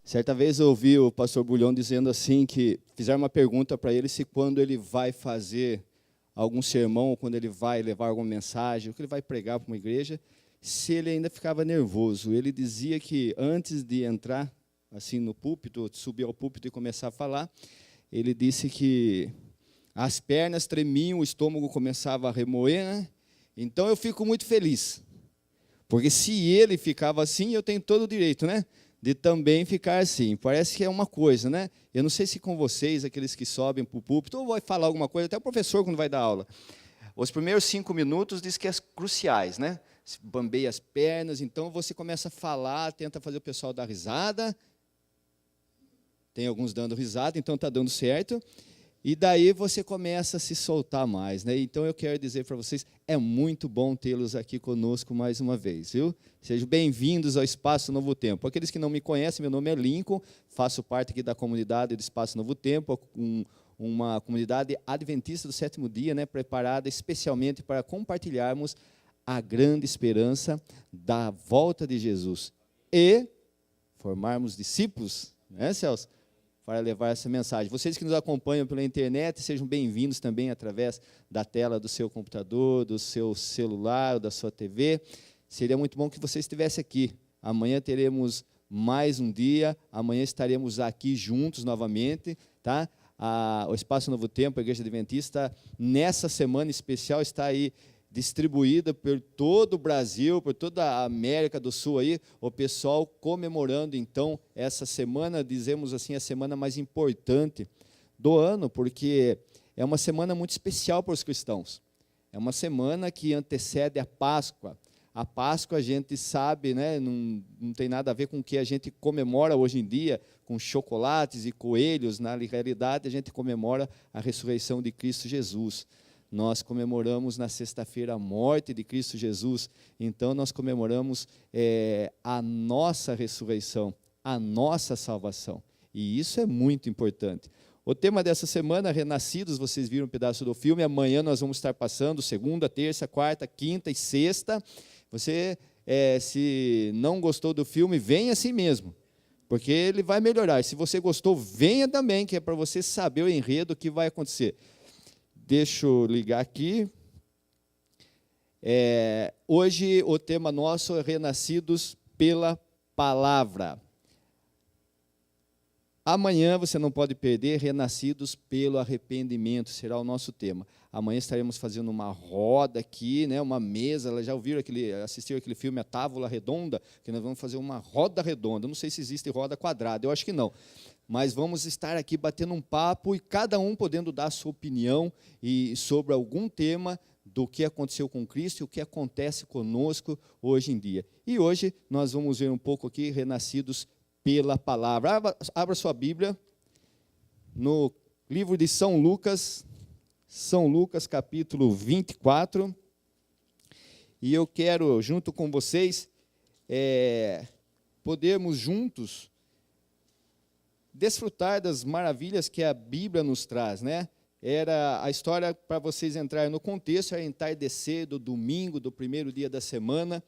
Certa vez eu ouvi o pastor Bulhão dizendo assim que fizeram uma pergunta para ele se quando ele vai fazer algum sermão, ou quando ele vai levar alguma mensagem, ou que ele vai pregar para uma igreja, se ele ainda ficava nervoso. Ele dizia que antes de entrar assim no púlpito, subir ao púlpito e começar a falar, ele disse que as pernas tremiam, o estômago começava a remoer, né? Então eu fico muito feliz, porque se ele ficava assim, eu tenho todo o direito, né, de também ficar assim. Parece que é uma coisa, né? Eu não sei se com vocês, aqueles que sobem para o púlpito, ou vai falar alguma coisa, até o professor quando vai dar aula. Os primeiros 5 minutos diz que é cruciais, né? Bambeia as pernas, então você começa a falar, tenta fazer o pessoal dar risada. Tem alguns dando risada, então está dando certo. E daí você começa a se soltar mais, né? Então eu quero dizer para vocês, é muito bom tê-los aqui conosco mais uma vez, viu? Sejam bem-vindos ao Espaço Novo Tempo. Aqueles que não me conhecem, meu nome é Lincoln, faço parte aqui da comunidade do Espaço Novo Tempo, uma comunidade adventista do sétimo dia, né? Preparada especialmente para compartilharmos a grande esperança da volta de Jesus e formarmos discípulos, né, Celso? Para levar essa mensagem. Vocês que nos acompanham pela internet, sejam bem-vindos também através da tela do seu computador, do seu celular, da sua TV. Seria muito bom que você estivesse aqui. Amanhã teremos mais um dia, amanhã estaremos aqui juntos novamente, tá? O Espaço Novo Tempo, a Igreja Adventista, nessa semana especial, está aí distribuída por todo o Brasil, por toda a América do Sul aí, o pessoal comemorando então essa semana, dizemos assim, a semana mais importante do ano, porque é uma semana muito especial para os cristãos. É uma semana que antecede a Páscoa. A Páscoa, a gente sabe, né, não tem nada a ver com o que a gente comemora hoje em dia, com chocolates e coelhos. Na realidade, a gente comemora a ressurreição de Cristo Jesus. Nós comemoramos na sexta-feira a morte de Cristo Jesus, então nós comemoramos a nossa ressurreição, a nossa salvação, e isso é muito importante. O tema dessa semana, Renascidos, vocês viram um pedaço do filme, amanhã nós vamos estar passando, segunda, terça, quarta, quinta e sexta. Você, se não gostou do filme, venha assim mesmo, porque ele vai melhorar, e se você gostou, venha também, que é para você saber o enredo que vai acontecer. Deixa eu ligar aqui. Hoje o tema nosso é Renascidos pela Palavra. Amanhã você não pode perder, Renascidos pelo Arrependimento, será o nosso tema. Amanhã estaremos fazendo uma roda aqui, né, uma mesa, já ouviram assistiram aquele filme A Távola Redonda? Que nós vamos fazer uma roda redonda, não sei se existe roda quadrada, eu acho que não. Mas vamos estar aqui batendo um papo e cada um podendo dar a sua opinião sobre algum tema do que aconteceu com Cristo e o que acontece conosco hoje em dia. E hoje nós vamos ver um pouco aqui, Renascidos pela Palavra. Abra sua Bíblia no livro de São Lucas capítulo 24. E eu quero, junto com vocês, podermos juntos desfrutar das maravilhas que a Bíblia nos traz, né? Era a história, para vocês entrarem no contexto, era entardecer do domingo, do primeiro dia da semana.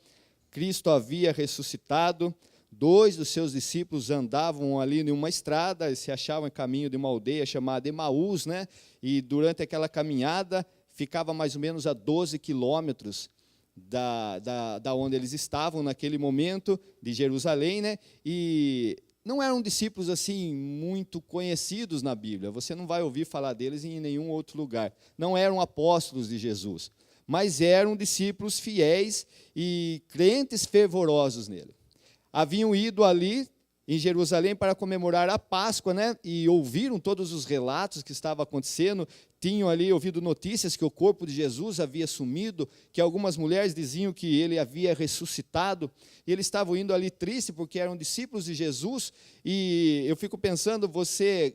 Cristo havia ressuscitado, 2 dos seus discípulos andavam ali em uma estrada, eles se achavam em caminho de uma aldeia chamada Emaús, né? E durante aquela caminhada, ficava mais ou menos a 12 quilômetros da onde eles estavam naquele momento, de Jerusalém, né? E não eram discípulos assim muito conhecidos na Bíblia, você não vai ouvir falar deles em nenhum outro lugar. Não eram apóstolos de Jesus, mas eram discípulos fiéis e crentes fervorosos nele. Haviam ido ali em Jerusalém para comemorar a Páscoa, né? E ouviram todos os relatos que estavam acontecendo, tinham ali ouvido notícias que o corpo de Jesus havia sumido, que algumas mulheres diziam que ele havia ressuscitado, e eles estavam indo ali tristes porque eram discípulos de Jesus, e eu fico pensando, você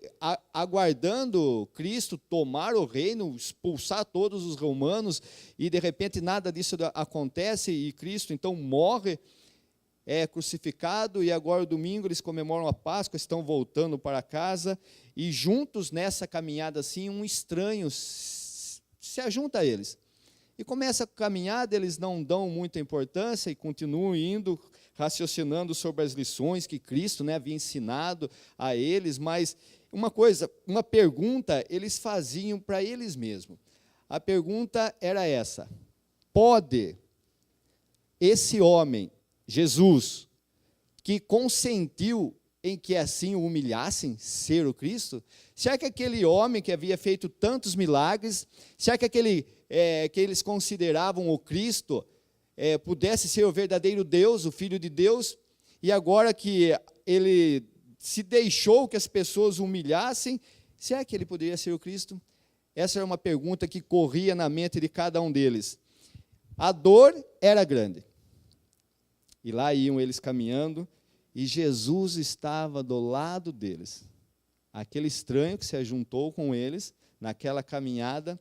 aguardando Cristo tomar o reino, expulsar todos os romanos, e de repente nada disso acontece, e Cristo então morre, é crucificado, e agora domingo eles comemoram a Páscoa, estão voltando para casa, e juntos nessa caminhada assim, um estranho se ajunta a eles. E começa a caminhada, eles não dão muita importância e continuam indo, raciocinando sobre as lições que Cristo, né, havia ensinado a eles, mas uma pergunta eles faziam para eles mesmos. A pergunta era essa: pode esse homem, Jesus, que consentiu em que assim o humilhassem, ser o Cristo? Será que aquele homem que havia feito tantos milagres, será que aquele que eles consideravam o Cristo, pudesse ser o verdadeiro Deus, o Filho de Deus, e agora que ele se deixou que as pessoas o humilhassem, será que ele poderia ser o Cristo? Essa era uma pergunta que corria na mente de cada um deles. A dor era grande. E lá iam eles caminhando, e Jesus estava do lado deles. Aquele estranho que se ajuntou com eles, naquela caminhada,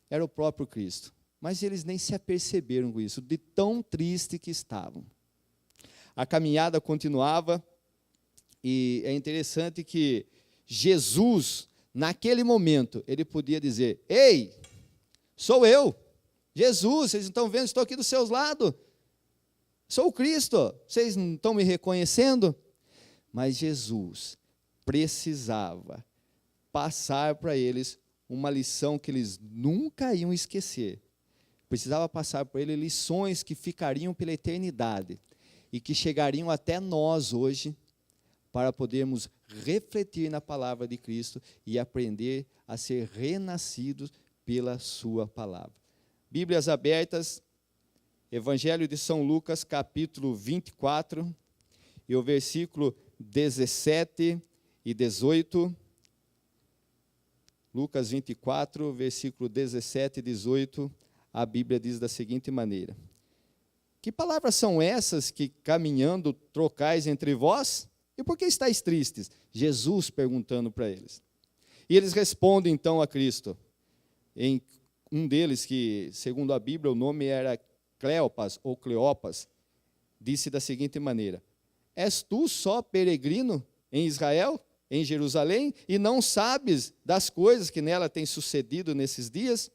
era o próprio Cristo. Mas eles nem se aperceberam com isso, de tão triste que estavam. A caminhada continuava, e é interessante que Jesus, naquele momento, ele podia dizer: ei, sou eu, Jesus, vocês não estão vendo, estou aqui dos seus lados. Sou o Cristo, vocês não estão me reconhecendo? Mas Jesus precisava passar para eles uma lição que eles nunca iam esquecer. Precisava passar para eles lições que ficariam pela eternidade e que chegariam até nós hoje, para podermos refletir na palavra de Cristo e aprender a ser renascidos pela sua palavra. Bíblias abertas, Evangelho de São Lucas, capítulo 24, e o versículo 17 e 18. Lucas 24, versículo 17 e 18, a Bíblia diz da seguinte maneira: que palavras são essas que, caminhando, trocais entre vós? E por que estáis tristes? Jesus perguntando para eles. E eles respondem então a Cristo. Em um deles, que segundo a Bíblia o nome era Cleopas ou Cleopas, disse da seguinte maneira: és tu só peregrino em Israel, em Jerusalém, e não sabes das coisas que nela têm sucedido nesses dias?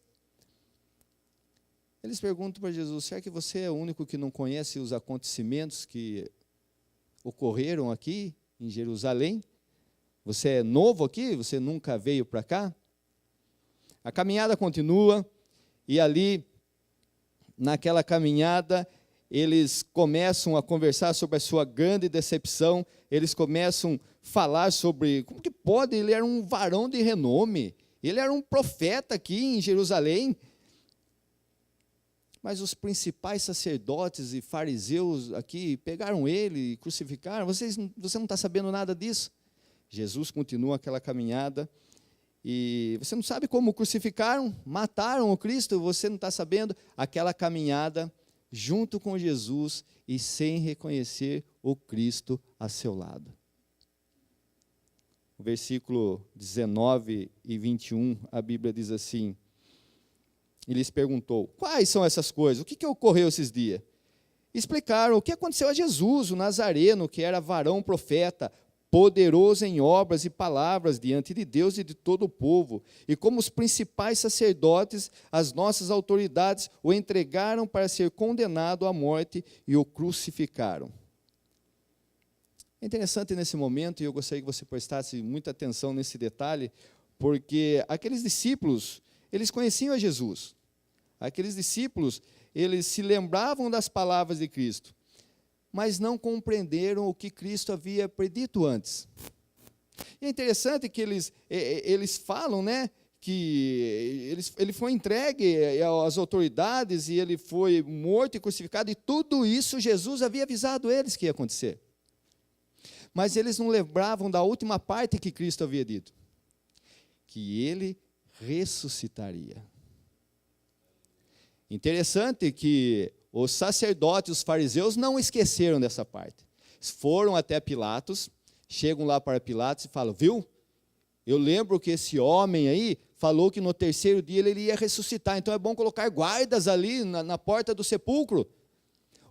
Eles perguntam para Jesus: será que você é o único que não conhece os acontecimentos que ocorreram aqui em Jerusalém? Você é novo aqui? Você nunca veio para cá? A caminhada continua, e ali, naquela caminhada, eles começam a conversar sobre a sua grande decepção, eles começam a falar sobre como que pode, ele era um varão de renome, ele era um profeta aqui em Jerusalém. Mas os principais sacerdotes e fariseus aqui pegaram ele e crucificaram. Você não está sabendo nada disso? Jesus continua aquela caminhada, e você não sabe como crucificaram, mataram o Cristo, você não está sabendo? Aquela caminhada junto com Jesus e sem reconhecer o Cristo a seu lado. O versículo 19 e 21, a Bíblia diz assim: e lhes perguntou: quais são essas coisas? O que ocorreu esses dias? Explicaram o que aconteceu a Jesus, o Nazareno, que era varão profeta, poderoso em obras e palavras diante de Deus e de todo o povo. E como os principais sacerdotes, as nossas autoridades o entregaram para ser condenado à morte e o crucificaram. É interessante nesse momento, e eu gostaria que você prestasse muita atenção nesse detalhe, porque aqueles discípulos, eles conheciam a Jesus. Aqueles discípulos, eles se lembravam das palavras de Cristo, mas não compreenderam o que Cristo havia predito antes. E é interessante que eles falam, né, que ele foi entregue às autoridades, e ele foi morto e crucificado, e tudo isso Jesus havia avisado eles que ia acontecer. Mas eles não lembravam da última parte que Cristo havia dito, que ele ressuscitaria. Interessante que os sacerdotes, os fariseus, não esqueceram dessa parte. Foram até Pilatos, chegam lá para Pilatos e falam: viu, eu lembro que esse homem aí falou que no terceiro dia ele ia ressuscitar, então é bom colocar guardas ali na porta do sepulcro.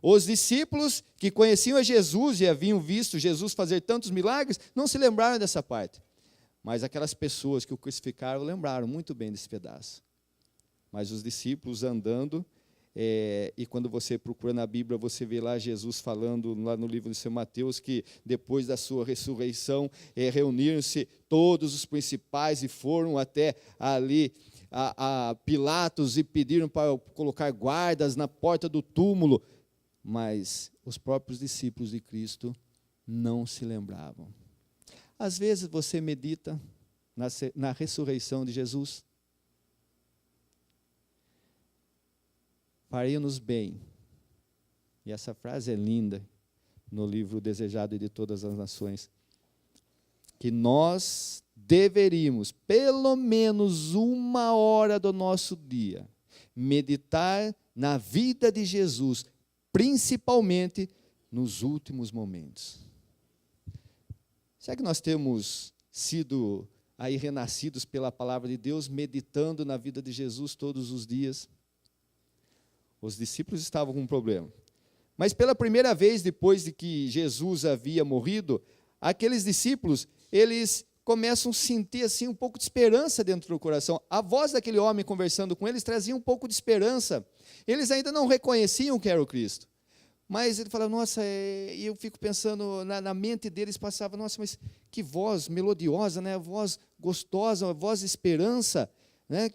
Os discípulos que conheciam a Jesus e haviam visto Jesus fazer tantos milagres, não se lembraram dessa parte. Mas aquelas pessoas que o crucificaram lembraram muito bem desse pedaço. Mas os discípulos andando, E quando você procura na Bíblia, você vê lá Jesus falando, lá no livro de São Mateus, que depois da sua ressurreição, reuniram-se todos os principais e foram até ali a Pilatos e pediram para colocar guardas na porta do túmulo. Mas os próprios discípulos de Cristo não se lembravam. Às vezes você medita na ressurreição de Jesus. Faria-nos bem, e essa frase é linda, no livro Desejado de Todas as Nações, que nós deveríamos, pelo menos 1 hora do nosso dia, meditar na vida de Jesus, principalmente nos últimos momentos. Será que nós temos sido aí renascidos pela palavra de Deus, meditando na vida de Jesus todos os dias? Os discípulos estavam com um problema. Mas pela primeira vez, depois de que Jesus havia morrido, aqueles discípulos, eles começam a sentir assim, um pouco de esperança dentro do coração. A voz daquele homem conversando com eles trazia um pouco de esperança. Eles ainda não reconheciam que era o Cristo. Mas ele falava, nossa, e eu fico pensando, na mente deles passava, nossa, mas que voz melodiosa, né? Voz gostosa, uma voz de esperança, né?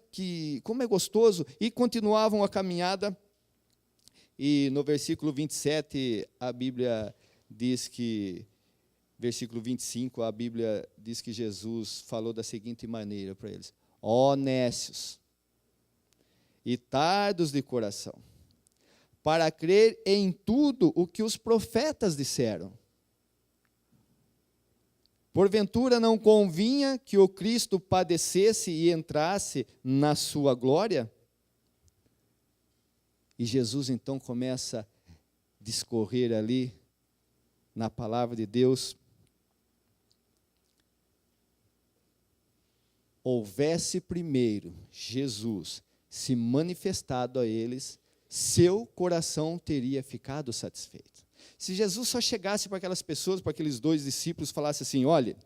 Como é gostoso. E continuavam a caminhada. E no versículo 27, a Bíblia diz que, versículo 25, a Bíblia diz que Jesus falou da seguinte maneira para eles: ó nécios e tardos de coração, para crer em tudo o que os profetas disseram. Porventura não convinha que o Cristo padecesse e entrasse na sua glória? E Jesus então começa a discorrer ali na palavra de Deus. Houvesse primeiro Jesus se manifestado a eles, seu coração teria ficado satisfeito. Se Jesus só chegasse para aquelas pessoas, para aqueles 2 discípulos, falasse assim: olha,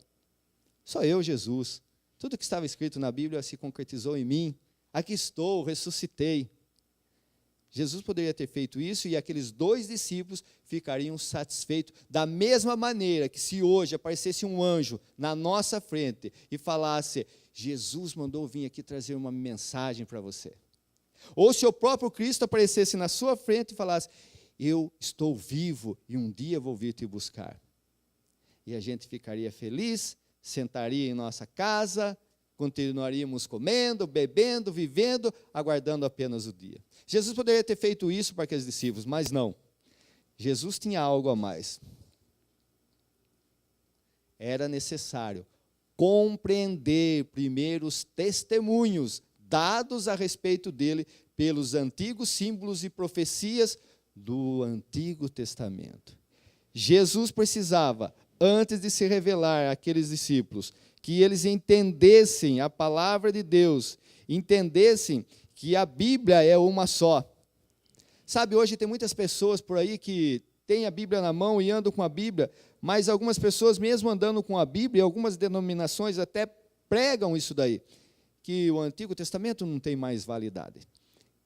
só eu, Jesus, tudo que estava escrito na Bíblia se concretizou em mim, aqui estou, ressuscitei. Jesus poderia ter feito isso e aqueles 2 discípulos ficariam satisfeitos, da mesma maneira que se hoje aparecesse um anjo na nossa frente e falasse: Jesus mandou vir aqui trazer uma mensagem para você. Ou se o próprio Cristo aparecesse na sua frente e falasse: eu estou vivo e um dia vou vir te buscar. E a gente ficaria feliz, sentaria em nossa casa, continuaríamos comendo, bebendo, vivendo, aguardando apenas o dia. Jesus poderia ter feito isso para aqueles discípulos, mas não. Jesus tinha algo a mais. Era necessário compreender primeiro os testemunhos dados a respeito dele pelos antigos símbolos e profecias do Antigo Testamento. Jesus precisava, antes de se revelar àqueles discípulos, que eles entendessem a palavra de Deus, entendessem que a Bíblia é uma só. Sabe, hoje tem muitas pessoas por aí que têm a Bíblia na mão e andam com a Bíblia, mas algumas pessoas, mesmo andando com a Bíblia, algumas denominações até pregam isso daí, que o Antigo Testamento não tem mais validade.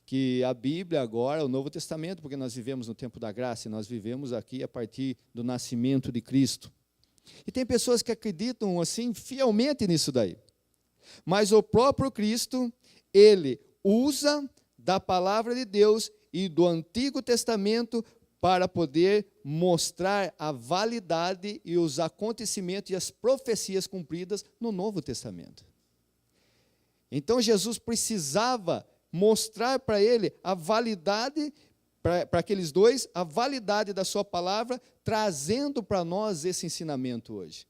Que a Bíblia agora, o Novo Testamento, porque nós vivemos no tempo da graça, e nós vivemos aqui a partir do nascimento de Cristo. E tem pessoas que acreditam assim fielmente nisso daí. Mas o próprio Cristo, ele usa da palavra de Deus e do Antigo Testamento para poder mostrar a validade e os acontecimentos e as profecias cumpridas no Novo Testamento. Então Jesus precisava mostrar para ele a validade, para aqueles 2, a validade da sua palavra, trazendo para nós esse ensinamento hoje.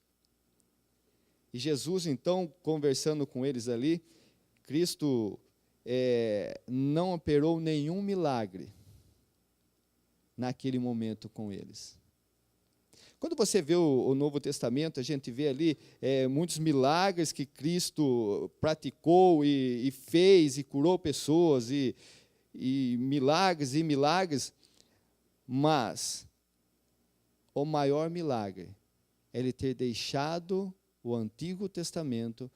E Jesus, então, conversando com eles ali, Cristo não operou nenhum milagre naquele momento com eles. Quando você vê o Novo Testamento, a gente vê ali muitos milagres que Cristo praticou e fez, e curou pessoas, e milagres, mas o maior milagre é ele ter deixado o Antigo Testamento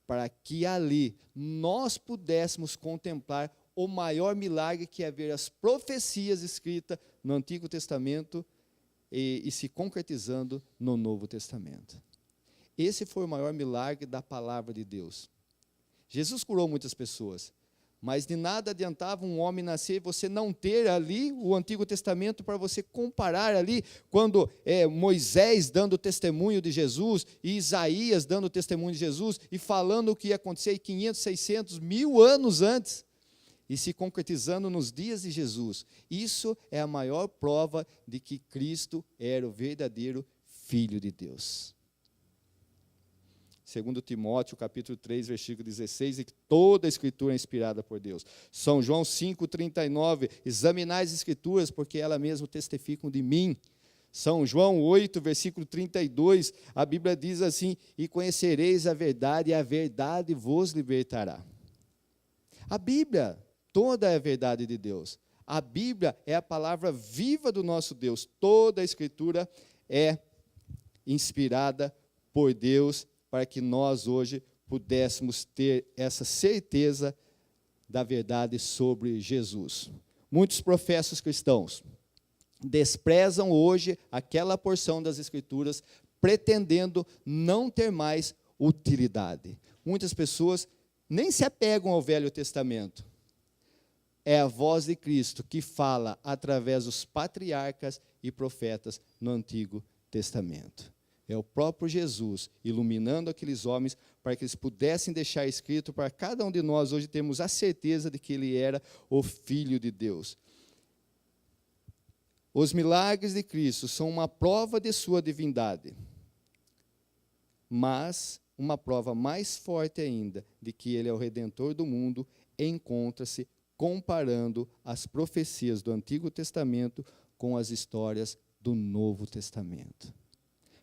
para que ali nós pudéssemos contemplar o maior milagre, que é ver as profecias escritas no Antigo Testamento e se concretizando no Novo Testamento. Esse foi o maior milagre da palavra de Deus. Jesus curou muitas pessoas, mas de nada adiantava um homem nascer e você não ter ali o Antigo Testamento para você comparar ali, quando Moisés dando testemunho de Jesus, e Isaías dando testemunho de Jesus, e falando o que ia acontecer 500, 600, 1000 anos antes, e se concretizando nos dias de Jesus. Isso é a maior prova de que Cristo era o verdadeiro Filho de Deus. 2 Timóteo, capítulo 3, versículo 16, e que toda a Escritura é inspirada por Deus. São João 5,39, examinai as Escrituras, porque elas mesmas testificam de mim. São João 8, versículo 32, a Bíblia diz assim, e conhecereis a verdade, e a verdade vos libertará. A Bíblia toda é a verdade de Deus. A Bíblia é a palavra viva do nosso Deus. Toda a Escritura é inspirada por Deus, para que nós hoje pudéssemos ter essa certeza da verdade sobre Jesus. Muitos professos cristãos desprezam hoje aquela porção das Escrituras, pretendendo não ter mais utilidade. Muitas pessoas nem se apegam ao Velho Testamento. É a voz de Cristo que fala através dos patriarcas e profetas no Antigo Testamento. É o próprio Jesus iluminando aqueles homens para que eles pudessem deixar escrito para cada um de nós hoje termos a certeza de que ele era o Filho de Deus. Os milagres de Cristo são uma prova de sua divindade, mas uma prova mais forte ainda de que ele é o Redentor do mundo encontra-se comparando as profecias do Antigo Testamento com as histórias do Novo Testamento.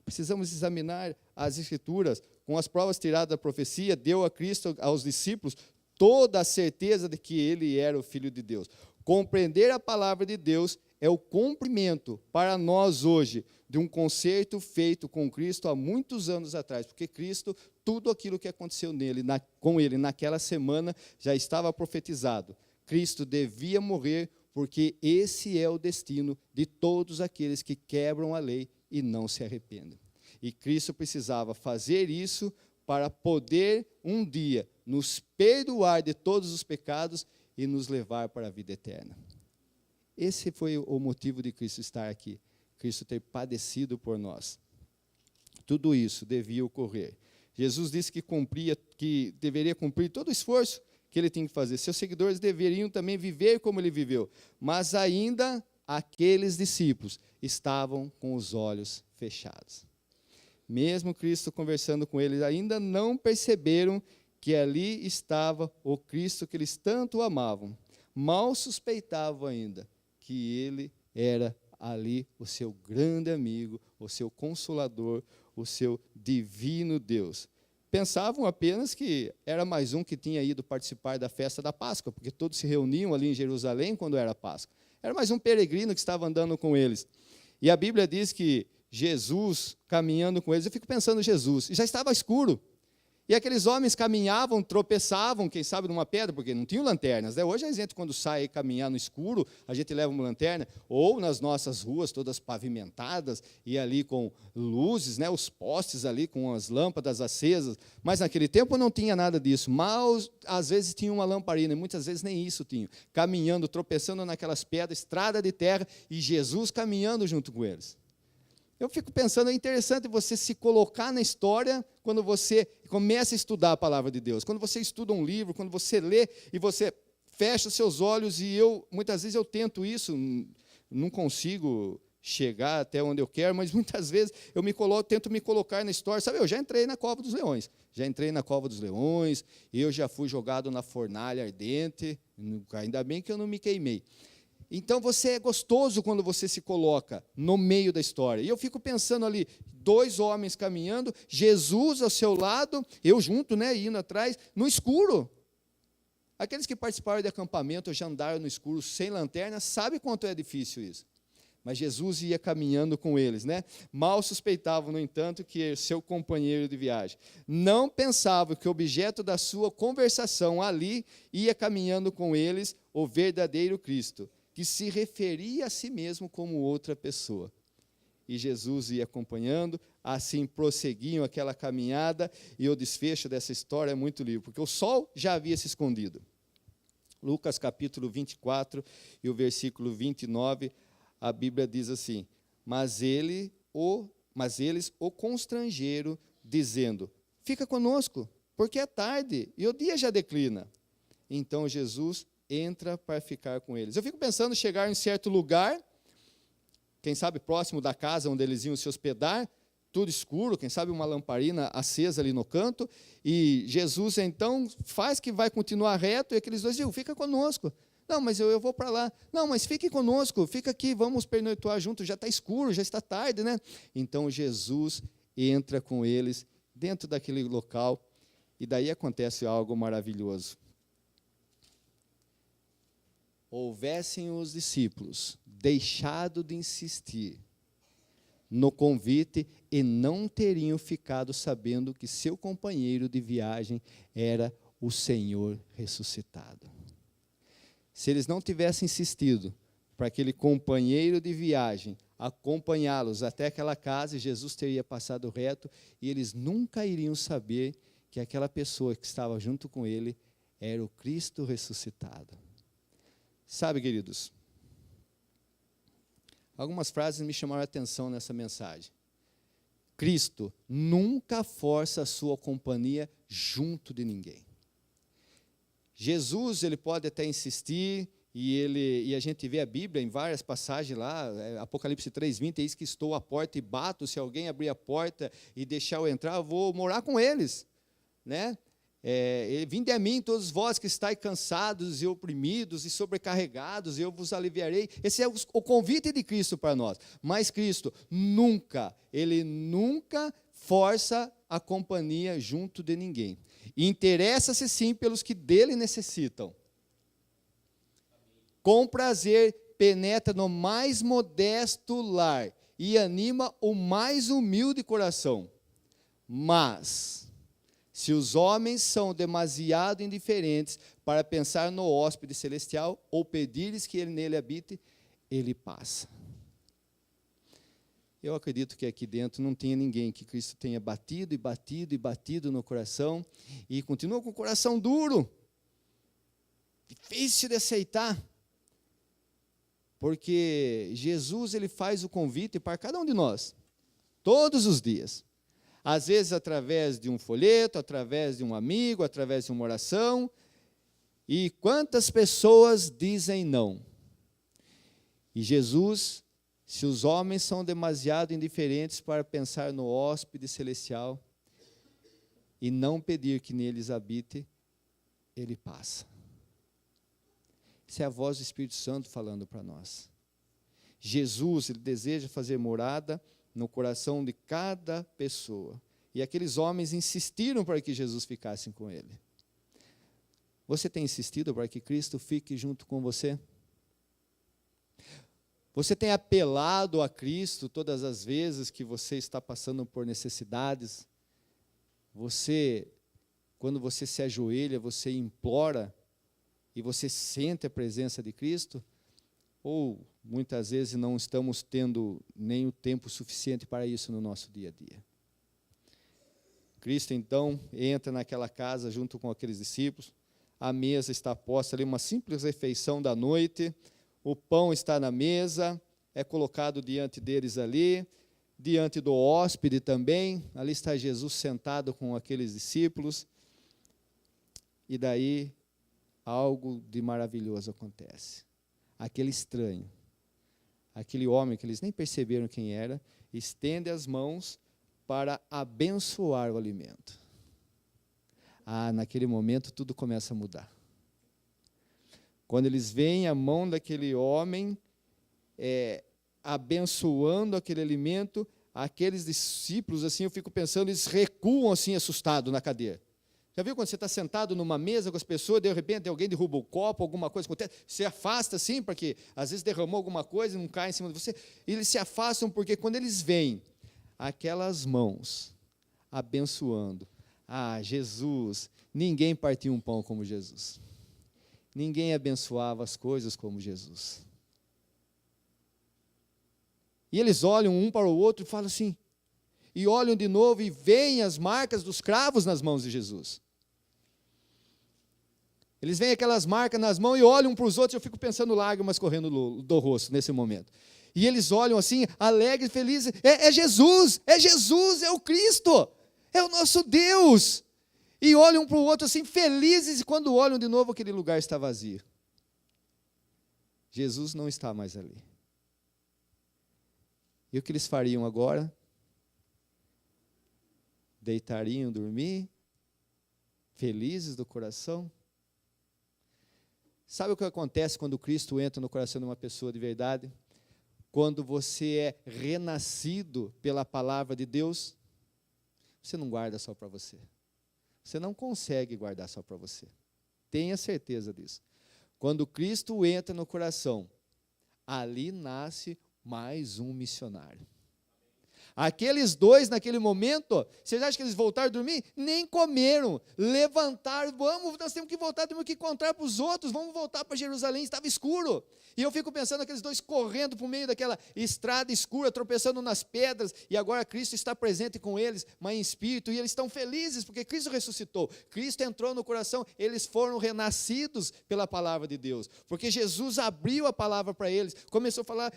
Precisamos examinar as Escrituras, com as provas tiradas da profecia, deu a Cristo, aos discípulos, toda a certeza de que ele era o Filho de Deus. Compreender a palavra de Deus é o cumprimento para nós hoje de um concerto feito com Cristo há muitos anos atrás, porque Cristo, tudo aquilo que aconteceu nele, com ele naquela semana, já estava profetizado. Cristo devia morrer, porque esse é o destino de todos aqueles que quebram a lei e não se arrependem. E Cristo precisava fazer isso para poder um dia nos perdoar de todos os pecados e nos levar para a vida eterna. Esse foi o motivo de Cristo estar aqui, Cristo ter padecido por nós. Tudo isso devia ocorrer. Jesus disse que deveria cumprir todo o esforço que ele tinha que fazer. Seus seguidores deveriam também viver como ele viveu, mas ainda aqueles discípulos estavam com os olhos fechados. Mesmo Cristo conversando com eles, ainda não perceberam que ali estava o Cristo que eles tanto amavam. Mal suspeitavam ainda que ele era ali o seu grande amigo, o seu consolador, o seu divino Deus. Pensavam apenas que era mais um que tinha ido participar da festa da Páscoa, porque todos se reuniam ali em Jerusalém quando era Páscoa. Era mais um peregrino que estava andando com eles. E a Bíblia diz que Jesus, caminhando com eles, eu fico pensando em Jesus, e já estava escuro. E aqueles homens caminhavam, tropeçavam, quem sabe numa pedra, porque não tinham lanternas, né? Hoje a gente, quando sai caminhar no escuro, a gente leva uma lanterna, ou nas nossas ruas todas pavimentadas, e ali com luzes, né? Os postes ali com as lâmpadas acesas, mas naquele tempo não tinha nada disso. Mal, às vezes tinha uma lamparina, e muitas vezes nem isso tinha. Caminhando, tropeçando naquelas pedras, estrada de terra, e Jesus caminhando junto com eles. Eu fico pensando, é interessante você se colocar na história quando você começa a estudar a palavra de Deus. Quando você estuda um livro, quando você lê e você fecha seus olhos, e muitas vezes eu tento isso, não consigo chegar até onde eu quero, mas muitas vezes tento me colocar na história. Sabe, eu já entrei na cova dos leões, eu já fui jogado na fornalha ardente, ainda bem que eu não me queimei. Então, você é gostoso quando você se coloca no meio da história. E eu fico pensando ali, 2 homens caminhando, Jesus ao seu lado, eu junto, né, indo atrás, no escuro. Aqueles que participaram de acampamento, já andaram no escuro, sem lanterna, sabem quanto é difícil isso. Mas Jesus ia caminhando com eles, né? Mal suspeitavam, no entanto, que seu companheiro de viagem. Não pensavam que o objeto da sua conversação ali ia caminhando com eles o verdadeiro Cristo, que se referia a si mesmo como outra pessoa. E Jesus ia acompanhando, assim prosseguiam aquela caminhada, e o desfecho dessa história é muito lindo, porque o sol já havia se escondido. Lucas capítulo 24 e o versículo 29, a Bíblia diz assim: mas eles o constrangeram, dizendo: fica conosco, porque é tarde e o dia já declina. Então Jesus entra para ficar com eles. Eu fico pensando, chegar em certo lugar, quem sabe próximo da casa onde eles iam se hospedar, tudo escuro, quem sabe uma lamparina acesa ali no canto, e Jesus então faz que vai continuar reto, e aqueles dois dizem: fica conosco. Não, mas eu vou para lá. Não, mas fique conosco, fica aqui, vamos pernoitar juntos, já está escuro, já está tarde, né? Então Jesus entra com eles dentro daquele local, e daí acontece algo maravilhoso. Houvessem os discípulos deixado de insistir no convite e não teriam ficado sabendo que seu companheiro de viagem era o Senhor ressuscitado. Se eles não tivessem insistido para aquele companheiro de viagem acompanhá-los até aquela casa, Jesus teria passado reto, e eles nunca iriam saber que aquela pessoa que estava junto com ele era o Cristo ressuscitado. Sabe, queridos, algumas frases me chamaram a atenção nessa mensagem. Cristo nunca força a sua companhia junto de ninguém. Jesus, ele pode até insistir, e a gente vê a Bíblia em várias passagens lá, Apocalipse 3:20, eis que estou à porta e bato, se alguém abrir a porta e deixar eu entrar, eu vou morar com eles, né? Vinde a mim, todos vós que estáis cansados e oprimidos e sobrecarregados, eu vos aliviarei. Esse é o convite de Cristo para nós. Mas Cristo ele nunca força a companhia junto de ninguém. Interessa-se sim pelos que dele necessitam. Com prazer penetra no mais modesto lar e anima o mais humilde coração. Mas se os homens são demasiado indiferentes para pensar no hóspede celestial ou pedir-lhes que ele nele habite, ele passa. Eu acredito que aqui dentro não tenha ninguém que Cristo tenha batido e batido e batido no coração e continua com o coração duro, difícil de aceitar, porque Jesus, ele faz o convite para cada um de nós, todos os dias. Às vezes através de um folheto, através de um amigo, através de uma oração. E quantas pessoas dizem não? E Jesus, se os homens são demasiado indiferentes para pensar no hóspede celestial e não pedir que neles habite, ele passa. Essa é a voz do Espírito Santo falando para nós. Jesus, ele deseja fazer morada no coração de cada pessoa. E aqueles homens insistiram para que Jesus ficasse com ele. Você tem insistido para que Cristo fique junto com você? Você tem apelado a Cristo todas as vezes que você está passando por necessidades? Quando você se ajoelha, você implora e você sente a presença de Cristo? Ou muitas vezes não estamos tendo nem o tempo suficiente para isso no nosso dia a dia? Cristo então entra naquela casa junto com aqueles discípulos, a mesa está posta ali, uma simples refeição da noite, o pão está na mesa, é colocado diante deles ali, diante do hóspede também, ali está Jesus sentado com aqueles discípulos, e daí algo de maravilhoso acontece. Aquele estranho, aquele homem que eles nem perceberam quem era, estende as mãos para abençoar o alimento. Naquele momento tudo começa a mudar. Quando eles veem a mão daquele homem abençoando aquele alimento, aqueles discípulos, assim, eu fico pensando, eles recuam assim assustados na cadeira. Já viu quando você está sentado numa mesa com as pessoas, de repente alguém derruba o copo, alguma coisa acontece, você afasta assim, porque às vezes derramou alguma coisa e não cai em cima de você. Eles se afastam porque quando eles veem aquelas mãos abençoando, Jesus, ninguém partia um pão como Jesus. Ninguém abençoava as coisas como Jesus. E eles olham um para o outro e falam assim, e olham de novo e veem as marcas dos cravos nas mãos de Jesus. Eles veem aquelas marcas nas mãos e olham um para os outros, eu fico pensando lágrimas correndo do rosto nesse momento. E eles olham assim, alegres, felizes, é Jesus, é o Cristo, é o nosso Deus. E olham um para o outro assim, felizes, e quando olham de novo, aquele lugar está vazio. Jesus não está mais ali. E o que eles fariam agora? Deitariam, dormir, felizes do coração? Sabe o que acontece quando Cristo entra no coração de uma pessoa de verdade? Quando você é renascido pela palavra de Deus, você não guarda só para você. Você não consegue guardar só para você. Tenha certeza disso. Quando Cristo entra no coração, ali nasce mais um missionário. Aqueles dois, naquele momento, vocês acham que eles voltaram a dormir? Nem comeram, levantaram, nós temos que voltar, temos que encontrar para os outros, vamos voltar para Jerusalém, estava escuro. E eu fico pensando aqueles dois correndo por meio daquela estrada escura, tropeçando nas pedras, e agora Cristo está presente com eles, mas em espírito, e eles estão felizes, porque Cristo ressuscitou, Cristo entrou no coração, eles foram renascidos pela palavra de Deus, porque Jesus abriu a palavra para eles, começou a falar,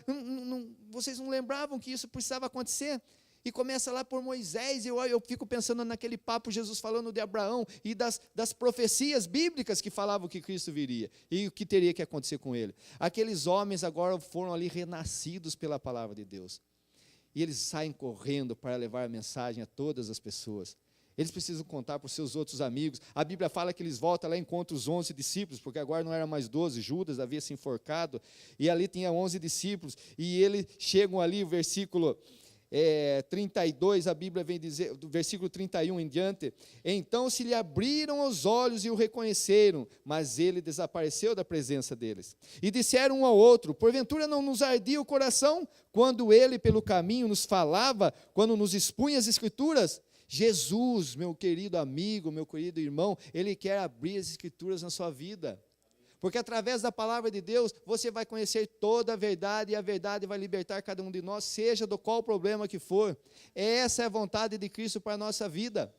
vocês não lembravam que isso precisava acontecer? E começa lá por Moisés, e eu fico pensando naquele papo, Jesus falando de Abraão, e das profecias bíblicas que falavam que Cristo viria, e o que teria que acontecer com ele. Aqueles homens agora foram ali renascidos pela palavra de Deus, e eles saem correndo para levar a mensagem a todas as pessoas. Eles precisam contar para os seus outros amigos. A Bíblia fala que eles voltam lá e encontram os 11 discípulos, porque agora não eram mais 12, Judas havia se enforcado, e ali tinha 11 discípulos, e eles chegam ali, o versículo 32, a Bíblia vem dizer, do versículo 31 em diante, então se lhe abriram os olhos e o reconheceram, mas ele desapareceu da presença deles. E disseram um ao outro, porventura não nos ardia o coração, quando ele pelo caminho nos falava, quando nos expunha as Escrituras? Jesus, meu querido amigo, meu querido irmão, ele quer abrir as Escrituras na sua vida. Porque através da palavra de Deus, você vai conhecer toda a verdade, e a verdade vai libertar cada um de nós, seja do qual problema que for. Essa é a vontade de Cristo para a nossa vida.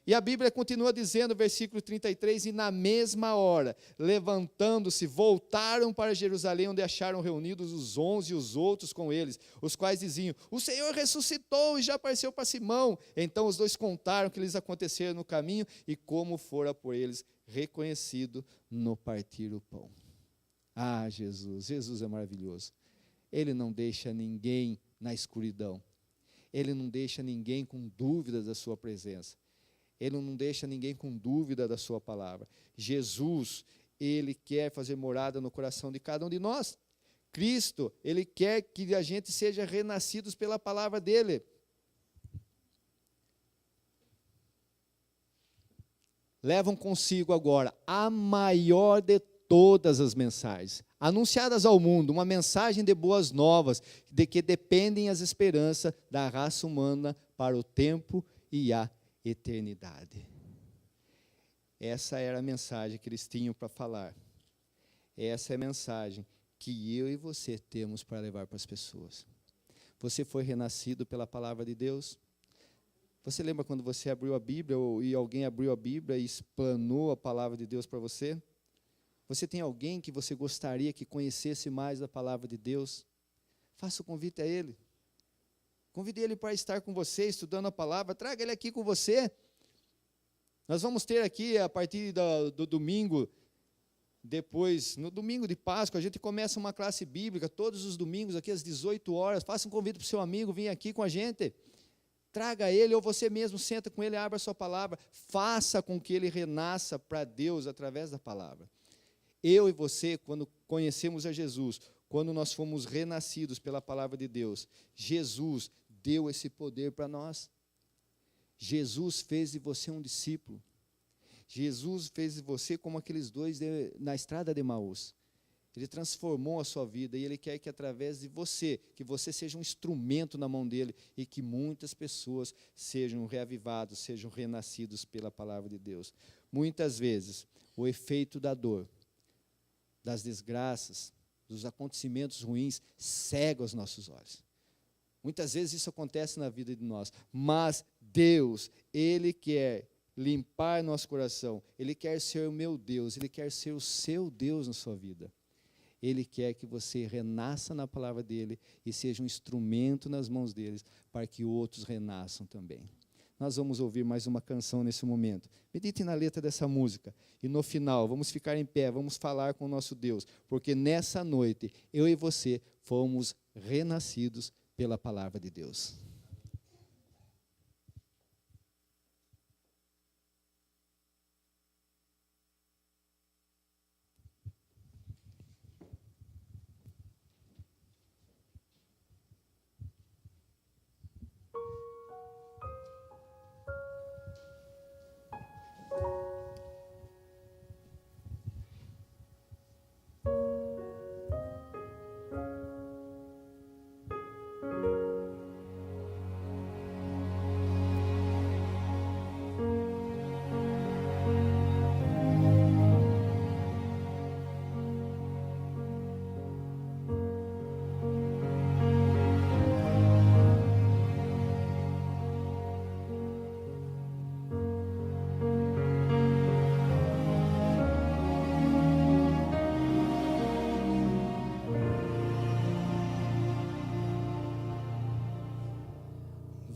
E a Bíblia continua dizendo, versículo 33, e na mesma hora, levantando-se, voltaram para Jerusalém, onde acharam reunidos os 11 e os outros com eles, os quais diziam, o Senhor ressuscitou e já apareceu para Simão. Então os dois contaram o que lhes aconteceu no caminho, e como fora por eles reconhecido no partir o pão. Jesus é maravilhoso. Ele não deixa ninguém na escuridão. Ele não deixa ninguém com dúvidas da sua presença. Ele não deixa ninguém com dúvida da sua palavra. Jesus, ele quer fazer morada no coração de cada um de nós. Cristo, ele quer que a gente seja renascidos pela palavra dele. Levam consigo agora a maior de todas as mensagens, anunciadas ao mundo, uma mensagem de boas novas, de que dependem as esperanças da raça humana para o tempo e a eternidade. Essa era a mensagem que eles tinham para falar. Essa é a mensagem que eu e você temos para levar para as pessoas. Você foi renascido pela palavra de Deus? Você lembra quando você abriu a Bíblia, e alguém abriu a Bíblia e explanou a palavra de Deus para você? Você tem alguém que você gostaria que conhecesse mais da palavra de Deus? Faça o convite a ele. Convide ele para estar com você, estudando a palavra, traga ele aqui com você. Nós vamos ter aqui, a partir do domingo, depois, no domingo de Páscoa, a gente começa uma classe bíblica, todos os domingos, aqui às 18 horas, faça um convite para o seu amigo, vir aqui com a gente. Traga ele, ou você mesmo senta com ele, abra a sua palavra, faça com que ele renasça para Deus através da palavra. Eu e você, quando conhecemos a Jesus, quando nós fomos renascidos pela palavra de Deus, Jesus deu esse poder para nós. Jesus fez de você um discípulo. Jesus fez você como aqueles dois na estrada de Emaús. Ele transformou a sua vida e Ele quer que através de você, que você seja um instrumento na mão dEle e que muitas pessoas sejam reavivados, sejam renascidos pela palavra de Deus. Muitas vezes, o efeito da dor, das desgraças, dos acontecimentos ruins, cega os nossos olhos. Muitas vezes isso acontece na vida de nós, mas Deus, Ele quer limpar nosso coração, Ele quer ser o meu Deus, Ele quer ser o seu Deus na sua vida. Ele quer que você renasça na palavra dEle e seja um instrumento nas mãos deles para que outros renasçam também. Nós vamos ouvir mais uma canção nesse momento. Medite na letra dessa música. E no final, vamos ficar em pé, vamos falar com o nosso Deus. Porque nessa noite, eu e você fomos renascidos pela palavra de Deus.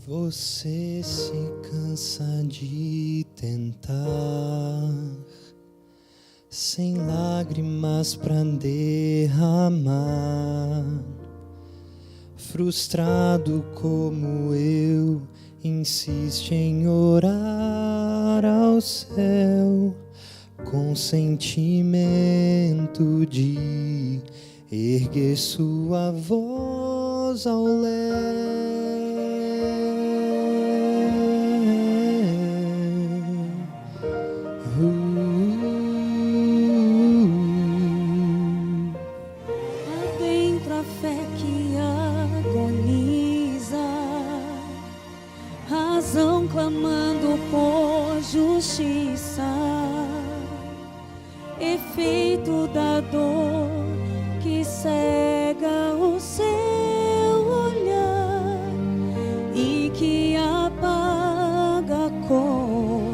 Você se cansa de tentar, sem lágrimas pra derramar. Frustrado como eu, insiste em orar ao céu, com sentimento de erguer sua voz ao léu. Adentro a fé que agoniza, razão clamando por justiça, efeito da dor que cega o seu olhar e que apaga a cor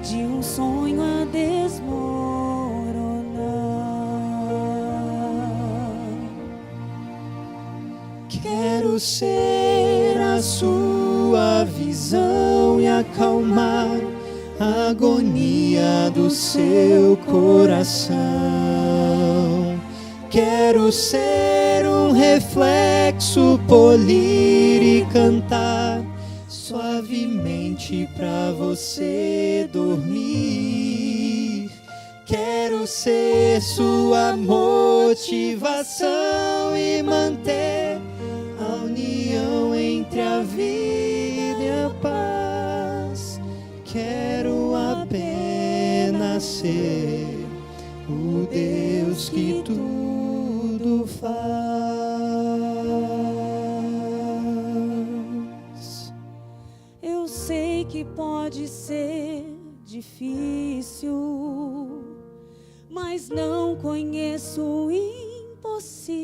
de um sonho a desmoronar. Quero ser a sua visão e acalmar a agonia do seu coração. Quero ser um reflexo, polir e cantar suavemente pra você dormir. Quero ser sua motivação e manter a união entre a vida e a paz. Quero apenas ser o Deus que tudo faz. Eu sei que pode ser difícil, mas não conheço o impossível.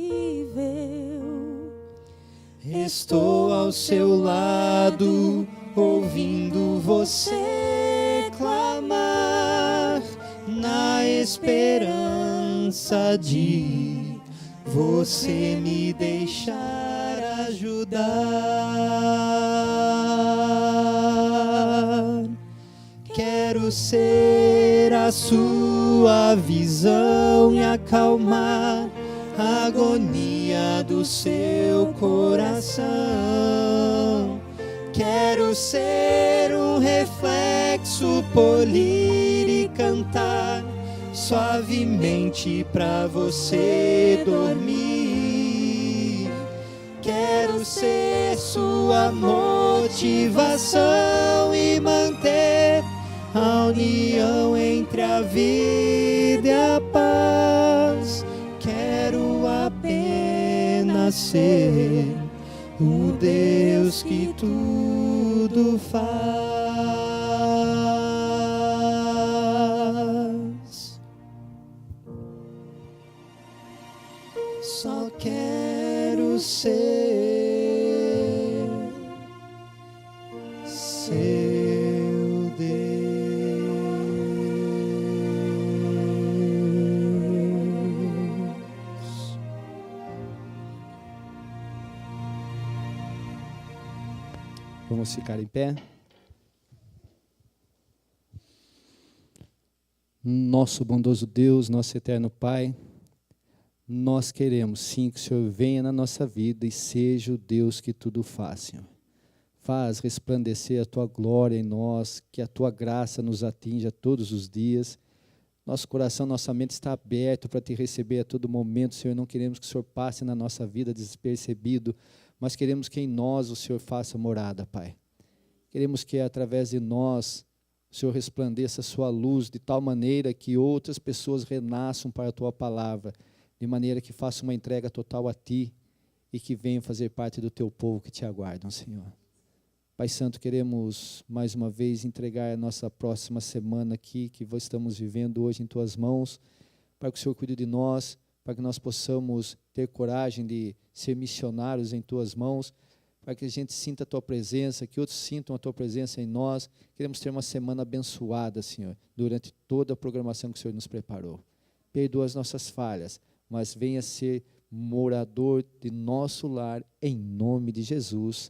Estou ao seu lado, ouvindo você clamar, na esperança de você me deixar ajudar. Quero ser a sua visão e acalmar a agonia do seu coração. Quero ser um reflexo, polir e cantar suavemente pra você dormir. Quero ser sua motivação e manter a união entre a vida e a paz. Quero apenas ser o Deus que tudo faz. Só quero ser seu Deus. Vamos ficar em pé. Nosso bondoso Deus, nosso eterno Pai, nós queremos sim que o Senhor venha na nossa vida e seja o Deus que tudo faz, Senhor. Faz resplandecer a Tua glória em nós, que a Tua graça nos atinja todos os dias. Nosso coração, nossa mente está aberto para Te receber a todo momento, Senhor. Não queremos que o Senhor passe na nossa vida despercebido, mas queremos que em nós o Senhor faça morada, Pai. Queremos que através de nós o Senhor resplandeça a Sua luz de tal maneira que outras pessoas renasçam para a Tua palavra, de maneira que façam uma entrega total a Ti e que venham fazer parte do Teu povo que Te aguardam, Senhor. Pai Santo, queremos mais uma vez entregar a nossa próxima semana aqui, que estamos vivendo hoje em Tuas mãos, para que o Senhor cuide de nós, para que nós possamos ter coragem de ser missionários em Tuas mãos, para que a gente sinta a Tua presença, que outros sintam a Tua presença em nós. Queremos ter uma semana abençoada, Senhor, durante toda a programação que o Senhor nos preparou. Perdoa as nossas falhas, mas venha ser morador de nosso lar, em nome de Jesus.